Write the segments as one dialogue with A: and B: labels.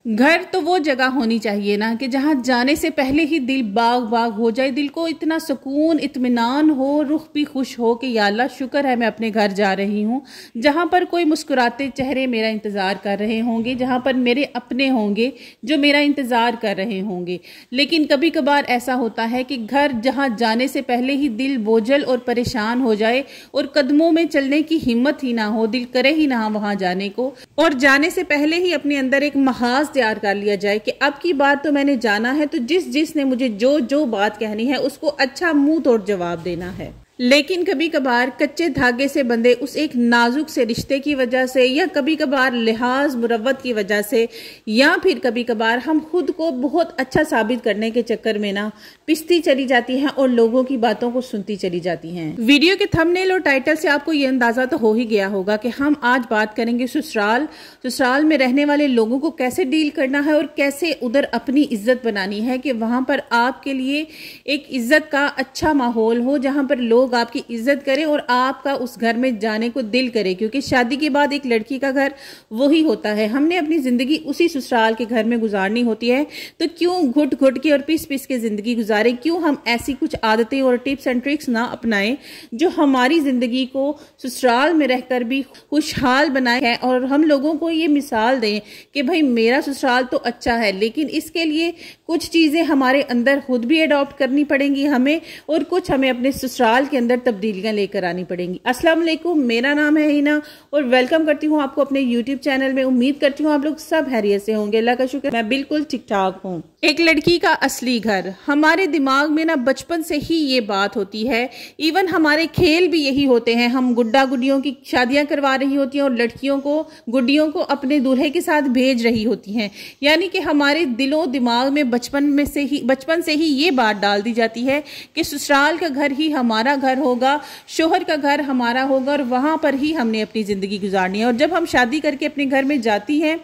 A: घर तो वो जगह होनी चाहिए ना कि जहाँ जाने से पहले ही दिल बाग बाग हो जाए, दिल को इतना सुकून इत्मीनान हो, रुख भी खुश हो कि या अल्लाह शुक्र है मैं अपने घर जा रही हूँ, जहाँ पर कोई मुस्कुराते चेहरे मेरा इंतज़ार कर रहे होंगे, जहाँ पर मेरे अपने होंगे जो मेरा इंतज़ार कर रहे होंगे। लेकिन कभी कभार ऐसा होता है कि घर जहाँ जाने से पहले ही दिल बोझल और परेशान हो जाए और कदमों में चलने की हिम्मत ही ना हो, दिल करे ही ना वहाँ जाने को, और जाने से पहले ही अपने अंदर एक महाज तैयार कर लिया जाए कि अब की बात तो मैंने जाना है, तो जिसने मुझे जो जो बात कहनी है उसको अच्छा मुंह तोड़ जवाब देना है। लेकिन कभी कभार कच्चे धागे से बंधे उस एक नाजुक से रिश्ते की वजह से, या कभी कभार लिहाज मुरव्वत की वजह से, या फिर कभी कभार हम खुद को बहुत अच्छा साबित करने के चक्कर में ना पिसती चली जाती हैं और लोगों की बातों को सुनती चली जाती हैं। वीडियो के थंबनेल और टाइटल से आपको ये अंदाजा तो हो ही गया होगा कि हम आज बात करेंगे ससुराल में रहने वाले लोगों को कैसे डील करना है और कैसे उधर अपनी इज्जत बनानी है कि वहां पर आपके लिए एक इज्जत का अच्छा माहौल हो, जहां पर लोग आपकी इज्जत करें और आपका उस घर में जाने को दिल करे। क्योंकि शादी के बाद एक लड़की का घर वही होता है, हमने अपनी जिंदगी उसी ससुराल के घर में गुजारनी होती है, तो क्यों घुट घुट के और पिस पिस के जिंदगी गुजारे, क्यों हम ऐसी कुछ आदतें और टिप्स एंड ट्रिक्स ना अपनाएं जो हमारी जिंदगी को ससुराल में रहकर भी खुशहाल बनाए है, और हम लोगों को ये मिसाल दें कि भाई मेरा ससुराल तो अच्छा है। लेकिन इसके लिए कुछ चीजें हमारे अंदर खुद भी अडॉप्ट करनी पड़ेंगी हमें, और कुछ हमें अपने ससुराल के अंदर तब्दीलियां लेकर आनी पड़ेंगी। अस्सलाम वालेकुम, मेरा नाम है हिना और वेलकम करती हूँ आपको अपने यूट्यूब चैनल में। उम्मीद करती हूँ आप लोग सब खैरियत से होंगे, अल्लाह का शुक्र मैं बिल्कुल ठीक ठाक हूँ। एक लड़की का असली घर, हमारे दिमाग में ना बचपन से ही ये बात होती है, इवन हमारे खेल भी यही होते हैं। हम गुड्डा गुड्डियों की शादियां करवा रही होती हैं और लड़कियों को गुड्डियों को अपने दूल्हे के साथ भेज रही होती हैं, यानी कि हमारे दिलों दिमाग में बचपन से ही ये बात डाल दी जाती है कि ससुराल का घर ही हमारा घर होगा, शोहर का घर हमारा होगा और वहां पर ही हमने अपनी जिंदगी गुजारनी है। और जब हम शादी करके अपने घर में जाती हैं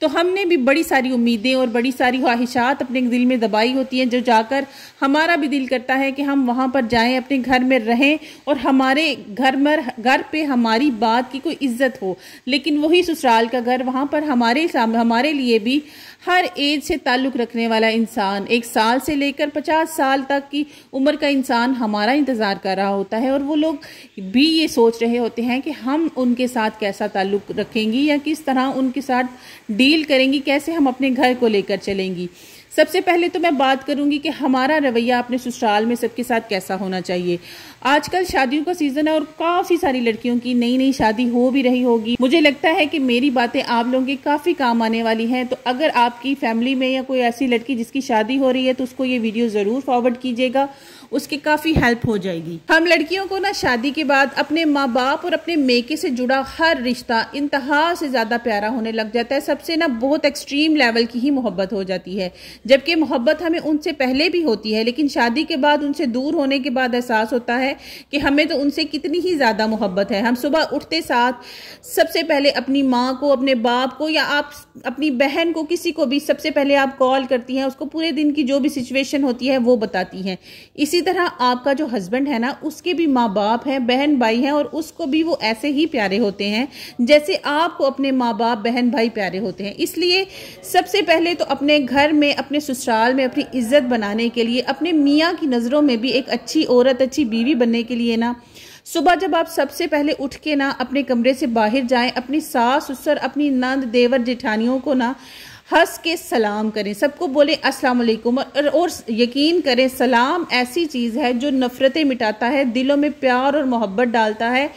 A: तो हमने भी बड़ी सारी उम्मीदें और बड़ी सारी ख्वाहिशात अपने दिल में दबाई होती हैं, जो जाकर हमारा भी दिल करता है कि हम वहां पर जाएं, अपने घर में रहें और हमारे घर पे हमारी बात की कोई इज्जत हो। लेकिन वही ससुराल का घर, वहां पर हमारे लिए भी हर एज से ताल्लुक रखने वाला इंसान, 1 साल से लेकर 50 साल तक की उम्र का इंसान हमारा इंतजार कर रहा होता है, और वो लोग भी ये सोच रहे होते हैं कि हम उनके साथ कैसा ताल्लुक रखेंगी या किस तरह उनके साथ डील करेंगी, कैसे हम अपने घर को लेकर चलेंगी। सबसे पहले तो मैं बात करूंगी कि हमारा रवैया अपने ससुराल में सबके साथ कैसा होना चाहिए। आजकल शादियों का सीजन है और काफी सारी लड़कियों की नई नई शादी हो भी रही होगी। मुझे लगता है कि मेरी बातें आप लोगों के काफी काम आने वाली हैं, तो अगर आपकी फैमिली में या कोई ऐसी लड़की जिसकी शादी हो रही है तो उसको ये वीडियो जरूर फॉरवर्ड कीजिएगा, उसकी काफी हेल्प हो जाएगी। हम लड़कियों को ना शादी के बाद अपने माँ बाप और अपने मेके से जुड़ा हर रिश्ता इंतहा से ज्यादा प्यारा होने लग जाता है। सबसे ना बहुत एक्सट्रीम लेवल की ही मोहब्बत हो जाती है, जबकि मोहब्बत हमें उनसे पहले भी होती है, लेकिन शादी के बाद उनसे दूर होने के बाद एहसास होता है कि हमें तो उनसे कितनी ही ज्यादा मोहब्बत है। हम सुबह उठते साथ सबसे पहले अपनी माँ को, अपने बाप को, या आप अपनी बहन को, किसी को भी सबसे पहले आप कॉल करती हैं, उसको पूरे दिन की जो भी सिचुएशन होती है वो बताती हैं। इसी तरह आपका जो हस्बैंड है ना, उसके भी माँ बाप हैं, बहन भाई हैं, और उसको भी वो ऐसे ही प्यारे होते हैं जैसे आपको अपने माँ बाप बहन भाई प्यारे होते हैं। इसलिए सबसे पहले तो अपने घर में, अपने ससुराल में अपनी इज्जत बनाने के लिए, अपने मियाँ की नजरों में भी एक अच्छी औरत, अच्छी बीवी बनने के लिए ना, सुबह जब आप सबसे पहले उठ के ना अपने कमरे से बाहर जाएं, अपनी सास ससुर, अपनी नंद देवर जेठानियों को ना हंस के सलाम करें, सबको बोले अस्सलाम वालेकुम। और यकीन करें, सलाम ऐसी चीज है जो नफरतें मिटाता है, दिलों में प्यार और मोहब्बत डालता है।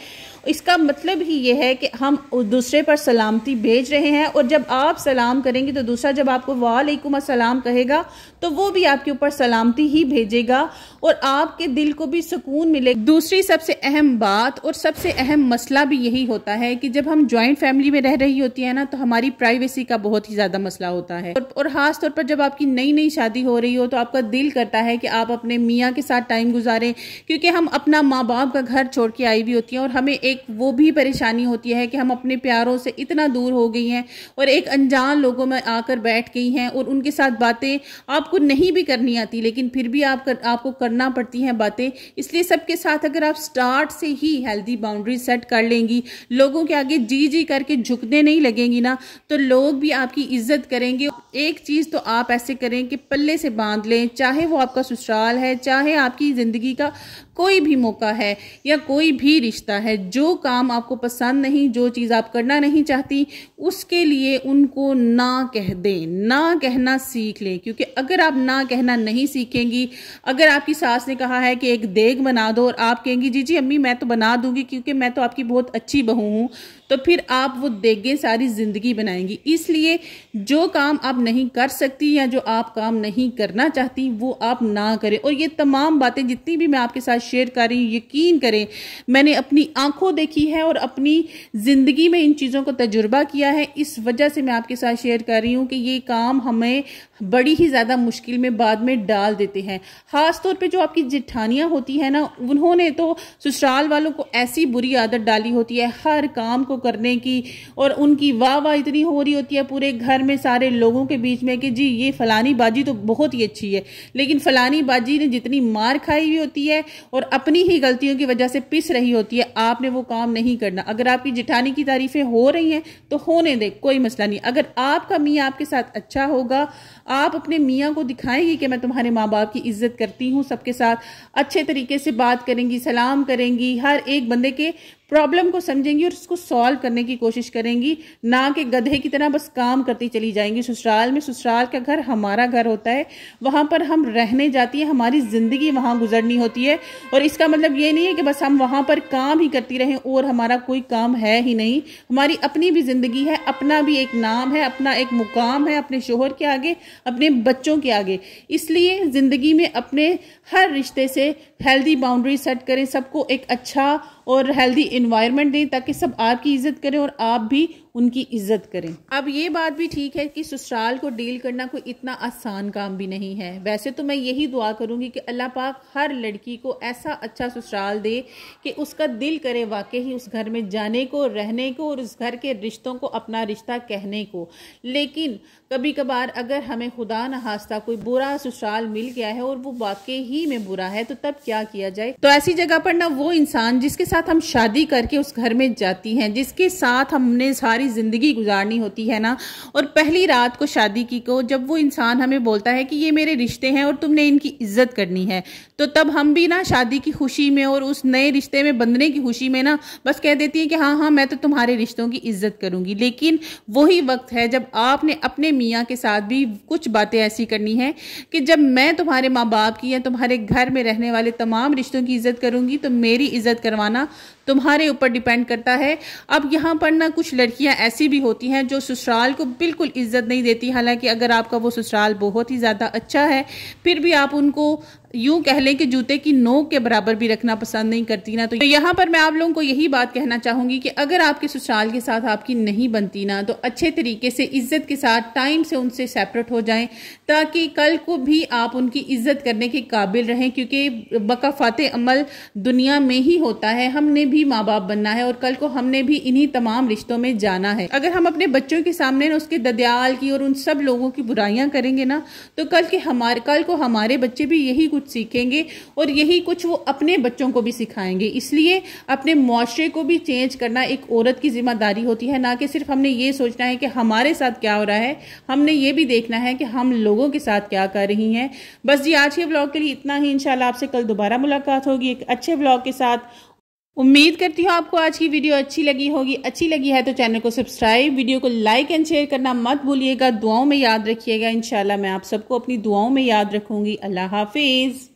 A: इसका मतलब ही ये है कि हम दूसरे पर सलामती भेज रहे हैं, और जब आप सलाम करेंगे तो दूसरा जब आपको वालेकुम अस्सलाम कहेगा तो वो भी आपके ऊपर सलामती ही भेजेगा और आपके दिल को भी सुकून मिलेगा। दूसरी सबसे अहम बात और सबसे अहम मसला भी यही होता है कि जब हम ज्वाइंट फैमिली में रह रही होती है ना, तो हमारी प्राइवेसी का बहुत ही ज्यादा मसला होता है, और खास तौर पर जब आपकी नई नई शादी हो रही हो तो आपका दिल करता है कि आप अपने मियाँ के साथ टाइम गुजारें, क्योंकि हम अपना माँ बाप का घर छोड़ के आई हुई होती हैं और हमें एक वो भी परेशानी होती है कि हम अपने प्यारों से इतना दूर हो गई हैं और एक अनजान लोगों में आकर बैठ गई हैं और उनके साथ बातें आपको नहीं भी करनी आती, लेकिन फिर भी आपको करना पड़ती हैं बातें। इसलिए सबके साथ अगर आप स्टार्ट से ही हेल्दी बाउंड्री सेट कर लेंगी, लोगों के आगे जी जी करके झुकने नहीं लगेंगी ना, तो लोग भी आपकी इज्जत करेंगे। एक चीज़ तो आप ऐसे करें कि पल्ले से बांध लें, चाहे वो आपका ससुराल है, चाहे आपकी ज़िंदगी का कोई भी मौका है या कोई भी रिश्ता है, जो काम आपको पसंद नहीं, जो चीज़ आप करना नहीं चाहती, उसके लिए उनको ना कह दें, ना कहना सीख लें। क्योंकि अगर आप ना कहना नहीं सीखेंगी, अगर आपकी सास ने कहा है कि एक देग बना दो और आप कहेंगी जी जी अम्मी मैं तो बना दूंगी क्योंकि मैं तो आपकी बहुत अच्छी बहू हूँ, तो फिर आप वो देगें सारी ज़िंदगी बनाएंगी। इसलिए जो काम आप नहीं कर सकती या जो आप काम नहीं करना चाहती वो आप ना करें। और ये तमाम बातें जितनी भी मैं आपके साथ शेयर कर रही हूँ, यकीन करें मैंने अपनी आंखों देखी है और अपनी ज़िंदगी में इन चीज़ों को तजुर्बा किया है। इस वजह से मैं आपके साथ शेयर कर रही हूँ कि ये काम हमें बड़ी ही ज़्यादा मुश्किल में बाद में डाल देते हैं। ख़ास तौर पे जो आपकी जेठानियाँ होती हैं ना, उन्होंने तो ससुराल वालों को ऐसी बुरी आदत डाली होती है हर काम को करने की, और उनकी वाह वाह इतनी हो रही होती है पूरे घर में सारे लोगों के बीच में कि जी ये फलानी बाजी तो बहुत ही अच्छी है, लेकिन फलानी बाजी ने जितनी मार खाई हुई होती है और अपनी ही गलतियों की वजह से पिस रही होती है, आपने वो काम नहीं करना। अगर आपकी जेठानी की तारीफें हो रही हैं तो होने दे, कोई मसला नहीं। अगर आपका मियाँ आपके साथ अच्छा होगा, आप अपने मियाँ को दिखाएंगी कि मैं तुम्हारे माँ बाप की इज्जत करती हूँ, सबके साथ अच्छे तरीके से बात करेंगी, सलाम करेंगी, हर एक बंदे के प्रॉब्लम को समझेंगी और उसको सॉल्व करने की कोशिश करेंगी, ना कि गधे की तरह बस काम करती चली जाएंगी। ससुराल में, ससुराल का घर हमारा घर होता है, वहाँ पर हम रहने जाती है, हमारी ज़िंदगी वहाँ गुजरनी होती है। और इसका मतलब ये नहीं है कि बस हम वहाँ पर काम ही करती रहें और हमारा कोई काम है ही नहीं। हमारी अपनी भी ज़िंदगी है, अपना भी एक नाम है, अपना एक मुकाम है अपने शोहर के आगे, अपने बच्चों के आगे। इसलिए ज़िंदगी में अपने हर रिश्ते से हेल्दी बाउंड्री सेट करें, सबको एक अच्छा और हेल्दी इन्वायरमेंट दें ताकि सब आपकी इज्जत करें और आप भी उनकी इज्जत करें। अब ये बात भी ठीक है कि ससुराल को डील करना कोई इतना आसान काम भी नहीं है। वैसे तो मैं यही दुआ करूंगी कि अल्लाह पाक हर लड़की को ऐसा अच्छा ससुराल दे कि उसका दिल करे वाकई ही उस घर में जाने को, रहने को और उस घर के रिश्तों को अपना रिश्ता कहने को। लेकिन कभी कभार अगर हमें खुदा न खास्ता कोई बुरा ससुराल मिल गया है और वो वाकई ही में बुरा है, तो तब क्या किया जाए? तो ऐसी जगह पर ना वो इंसान जिसके साथ हम शादी करके उस घर में जाती हैं, जिसके साथ हमने सारी जिंदगी गुजारनी होती है ना, और पहली रात को शादी की को जब वो इंसान हमें बोलता है कि ये मेरे रिश्ते हैं और तुमने इनकी इज्जत करनी है, तो तब हम भी ना शादी की खुशी में और उस नए रिश्ते में बंधने की खुशी में ना बस कह देती है कि हाँ हाँ मैं तो तुम्हारे रिश्तों की इज्जत करूंगी। लेकिन वही वक्त है जब आपने अपने मियाँ के साथ भी कुछ बातें ऐसी करनी है कि जब मैं तुम्हारे माँ बाप की या तुम्हारे घर में रहने वाले तमाम रिश्तों की इज्जत करूंगी, तो मेरी इज्जत करवाना तुम्हारे ऊपर डिपेंड करता है। अब यहाँ पर ना कुछ लड़कियां ऐसी भी होती हैं जो ससुराल को बिल्कुल इज्जत नहीं देती, हालांकि अगर आपका वो ससुराल बहुत ही ज़्यादा अच्छा है फिर भी आप उनको यूं कह लें कि जूते की नोक के बराबर भी रखना पसंद नहीं करती ना। तो यहाँ पर मैं आप लोगों को यही बात कहना चाहूंगी कि अगर आपके ससुराल के साथ आपकी नहीं बनती ना, तो अच्छे तरीके से इज्जत के साथ टाइम से उनसे सेपरेट हो जाएं, ताकि कल को भी आप उनकी इज्जत करने के काबिल रहें। क्योंकि बकाफाते अमल दुनिया में ही होता है, हमने भी माँ बाप बनना है और कल को हमने भी इन्हीं तमाम रिश्तों में जाना है। अगर हम अपने बच्चों के सामने ना उसके ददियाल की और उन सब लोगों की बुराइयां करेंगे ना, तो कल को हमारे बच्चे भी यही कुछ सीखेंगे और यही कुछ वो अपने बच्चों को भी सिखाएंगे। इसलिए अपने मुआशरे को भी चेंज करना एक औरत की जिम्मेदारी होती है, ना कि सिर्फ हमने ये सोचना है कि हमारे साथ क्या हो रहा है, हमने ये भी देखना है कि हम लोगों के साथ क्या कर रही हैं। बस जी आज के व्लॉग के लिए इतना ही। इंशाल्लाह आपसे कल दोबारा मुलाकात होगी एक अच्छे व्लॉग के साथ। उम्मीद करती हूँ आपको आज की वीडियो अच्छी लगी होगी। अच्छी लगी है तो चैनल को सब्सक्राइब, वीडियो को लाइक एंड शेयर करना मत भूलिएगा। दुआओं में याद रखिएगा। इंशाल्लाह मैं आप सबको अपनी दुआओं में याद रखूंगी। अल्लाह हाफिज।